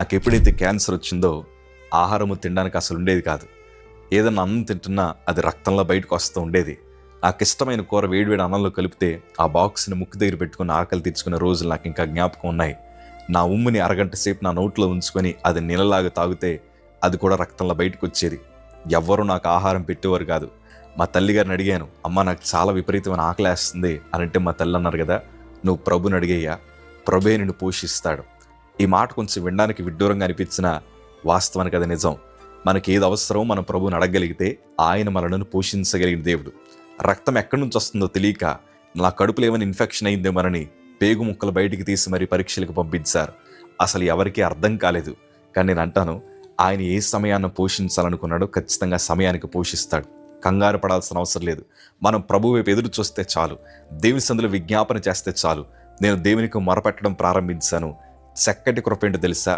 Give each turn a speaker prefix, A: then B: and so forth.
A: నాకెప్పుడైతే cancer వచ్చిందో ఆహారము తినడానికి అసలు ఉండేది కాదు. ఏదన్నా అన్నం తింటున్నా అది రక్తంలో బయటకు వస్తూ ఉండేది. నాకు ఇష్టమైన కూర వేడివేడి అన్నంలో కలిపితే ఆ బాక్స్ని ముక్కు దగ్గర పెట్టుకుని ఆకలి తీర్చుకునే రోజులు నాకు ఇంకా జ్ఞాపకం ఉన్నాయి. నా ఉమ్ముని అరగంట సేపు నా నోట్లో ఉంచుకొని అది నీళ్ళలాగా తాగితే అది కూడా రక్తంలో బయటకు వచ్చేది. ఎవ్వరూ నాకు ఆహారం పెట్టేవారు కాదు. మా తల్లిగారిని అడిగాను, అమ్మ నాకు చాలా విపరీతమైన ఆకలేస్తుంది అని. అంటే మా తల్లి అన్నారు కదా, నువ్వు ప్రభుని అడిగేయ్యా, ప్రభువే నిన్ను పోషిస్తాడు. ఈ మాట కొంచెం వినడానికి విడ్డూరంగా అనిపించిన వాస్తవానికి అది నిజం. మనకి ఏది అవసరమో మనం ప్రభువుని అడగగలిగితే ఆయన మనలను పోషించగలిగిన దేవుడు. రక్తం ఎక్కడి నుంచి వస్తుందో తెలియక నా కడుపులో ఏమైనా ఇన్ఫెక్షన్ అయిందేమోనని పేగు ముక్కలు బయటికి తీసి మరీ పరీక్షలకు పంపించారు. అసలు ఎవరికీ అర్థం కాలేదు. కానీ నేను అంటాను, ఆయన ఏ సమయాన్ని పోషించాలనుకున్నాడో ఖచ్చితంగా సమయానికి పోషిస్తాడు. కంగారు పడాల్సిన అవసరం లేదు. మనం ప్రభు వైపు ఎదురు చూస్తే చాలు, దేవుని సందులో విజ్ఞాపన చేస్తే చాలు. నేను దేవునికి మొరపెట్టడం ప్రారంభించాను. చక్కటి కృప ఏంటో తెలుసా?